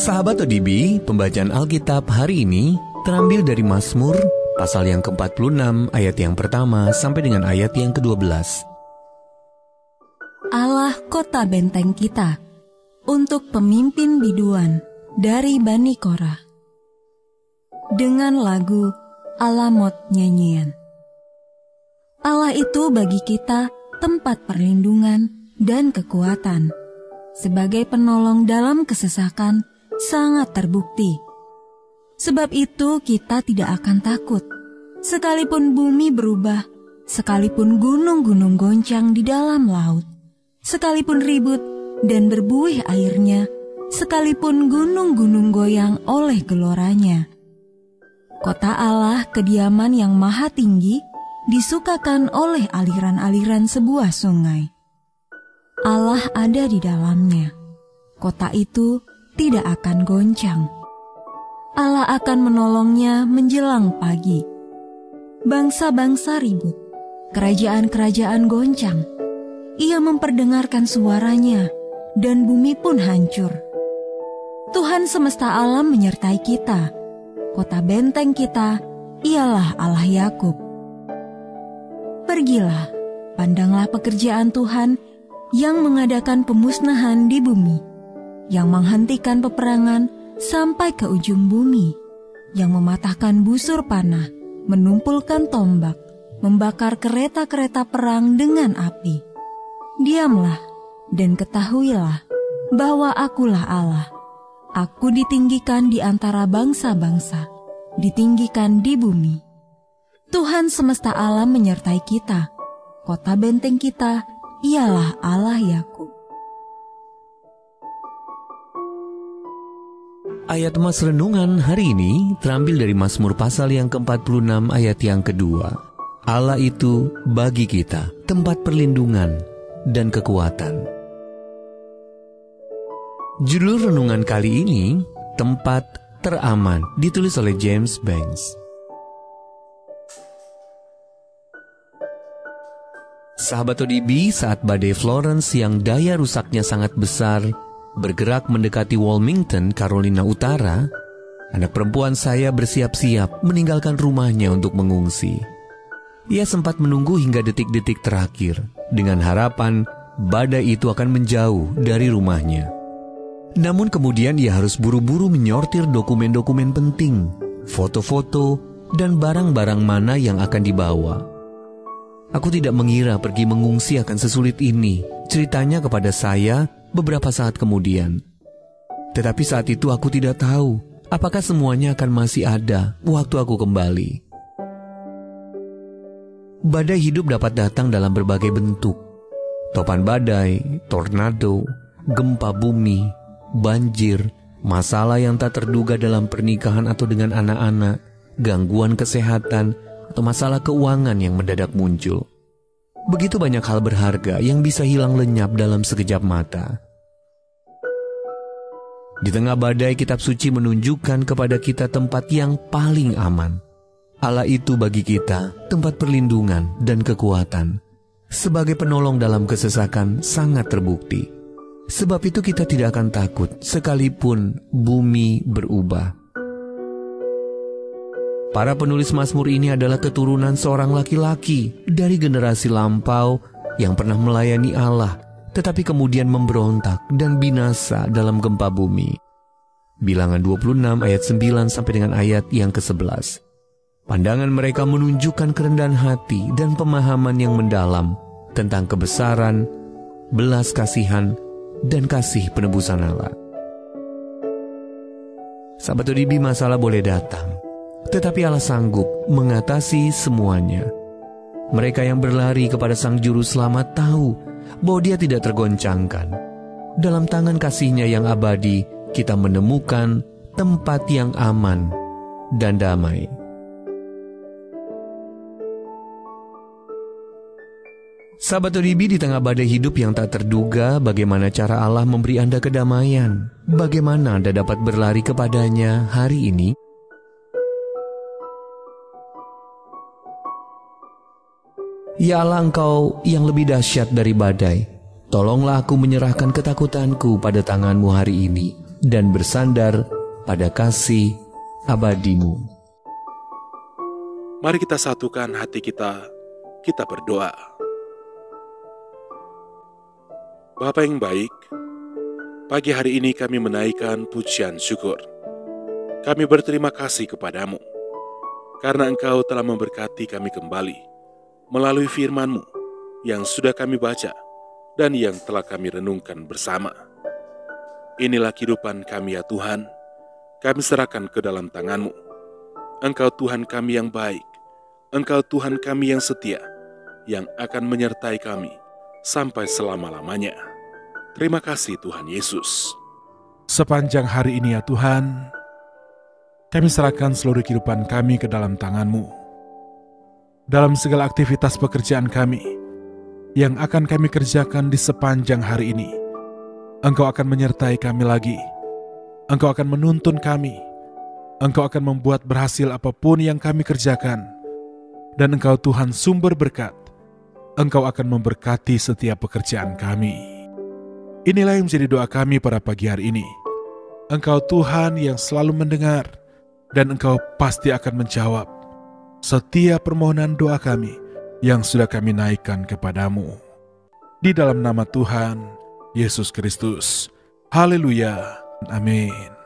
Sahabat ODB, pembacaan Alkitab hari ini terambil dari Mazmur pasal yang ke-46 ayat yang pertama sampai dengan ayat yang ke-12. Allah kota benteng kita, untuk pemimpin biduan dari Bani Korah. Dengan lagu Alamot nyanyian. Allah itu bagi kita tempat perlindungan dan kekuatan. Sebagai penolong dalam kesesakan sangat terbukti. Sebab itu kita tidak akan takut. Sekalipun bumi berubah, sekalipun gunung-gunung goncang di dalam laut, sekalipun ribut dan berbuih airnya, sekalipun gunung-gunung goyang oleh geloranya. Kota Allah, kediaman yang maha tinggi, disukakan oleh aliran-aliran sebuah sungai. Allah ada di dalamnya. Kota itu tidak akan goncang. Allah akan menolongnya menjelang pagi. Bangsa-bangsa ribut, kerajaan-kerajaan goncang. Ia memperdengarkan suaranya, dan bumi pun hancur. Tuhan semesta alam menyertai kita. Kota benteng kita ialah Allah Yakub. Pergilah, pandanglah pekerjaan Tuhan yang mengadakan pemusnahan di bumi, yang menghentikan peperangan sampai ke ujung bumi, yang mematahkan busur panah, menumpulkan tombak, membakar kereta-kereta perang dengan api. Diamlah dan ketahuilah bahwa Akulah Allah. Aku ditinggikan di antara bangsa-bangsa, ditinggikan di bumi. Tuhan semesta alam menyertai kita. Kota benteng kita ialah Allah Yakub. Ayat Mas Renungan hari ini terambil dari Mazmur pasal yang ke-46 ayat yang kedua. Allah itu bagi kita tempat perlindungan dan kekuatan. Judul renungan kali ini, Tempat Teraman, ditulis oleh James Banks. Sahabat ODB, saat badai Florence yang daya rusaknya sangat besar bergerak mendekati Wilmington, Carolina Utara, anak perempuan saya bersiap-siap meninggalkan rumahnya untuk mengungsi. Ia sempat menunggu hingga detik-detik terakhir dengan harapan badai itu akan menjauh dari rumahnya. Namun kemudian ia harus buru-buru menyortir dokumen-dokumen penting, foto-foto, dan barang-barang mana yang akan dibawa. Aku tidak mengira pergi mengungsi akan sesulit ini, ceritanya kepada saya beberapa saat kemudian. Tetapi saat itu aku tidak tahu apakah semuanya akan masih ada waktu aku kembali. Badai hidup dapat datang dalam berbagai bentuk. Topan badai, tornado, gempa bumi, banjir, masalah yang tak terduga dalam pernikahan atau dengan anak-anak, gangguan kesehatan, atau masalah keuangan yang mendadak muncul. Begitu banyak hal berharga yang bisa hilang lenyap dalam sekejap mata. Di tengah badai, kitab suci menunjukkan kepada kita tempat yang paling aman. Allah itu bagi kita tempat perlindungan dan kekuatan. Sebagai penolong dalam kesesakan sangat terbukti. Sebab itu kita tidak akan takut sekalipun bumi berubah. Para penulis Mazmur ini adalah keturunan seorang laki-laki dari generasi lampau yang pernah melayani Allah, tetapi kemudian memberontak dan binasa dalam gempa bumi. Bilangan 26 ayat 9 sampai dengan ayat yang ke-11. Pandangan mereka menunjukkan kerendahan hati dan pemahaman yang mendalam tentang kebesaran, belas kasihan, dan kasih penebusan Allah. Sahabat ODB, masalah boleh datang, tetapi Allah sanggup mengatasi semuanya. Mereka yang berlari kepada Sang Juru Selamat tahu bahwa Dia tidak tergoncangkan. Dalam tangan kasih-Nya yang abadi, kita menemukan tempat yang aman dan damai. Sahabat ODB, di tengah badai hidup yang tak terduga, bagaimana cara Allah memberi Anda kedamaian? Bagaimana Anda dapat berlari kepadanya hari ini? Ya Allah, Engkau yang lebih dahsyat dari badai. Tolonglah aku menyerahkan ketakutanku pada tangan-Mu hari ini. dan bersandar pada kasih abadi-Mu. Mari kita satukan hati kita berdoa. Bapa yang baik, pagi hari ini kami menaikkan pujian syukur. Kami berterima kasih kepadamu, karena Engkau telah memberkati kami kembali melalui firman-Mu yang sudah kami baca dan yang telah kami renungkan bersama. Inilah kehidupan kami ya Tuhan, kami serahkan ke dalam tangan-Mu. Engkau Tuhan kami yang baik, Engkau Tuhan kami yang setia, yang akan menyertai kami sampai selama-lamanya. Terima kasih Tuhan Yesus. Sepanjang hari ini ya Tuhan, kami serahkan seluruh kehidupan kami ke dalam tangan-Mu. Dalam segala aktivitas pekerjaan kami yang akan kami kerjakan di sepanjang hari ini, Engkau akan menyertai kami lagi. Engkau akan menuntun kami. Engkau akan membuat berhasil apapun yang kami kerjakan. Dan Engkau Tuhan sumber berkat. Engkau akan memberkati setiap pekerjaan kami. Inilah yang menjadi doa kami pada pagi hari ini. Engkau Tuhan yang selalu mendengar, dan Engkau pasti akan menjawab setiap permohonan doa kami yang sudah kami naikkan kepadamu. Di dalam nama Tuhan Yesus Kristus. Haleluya. Amin.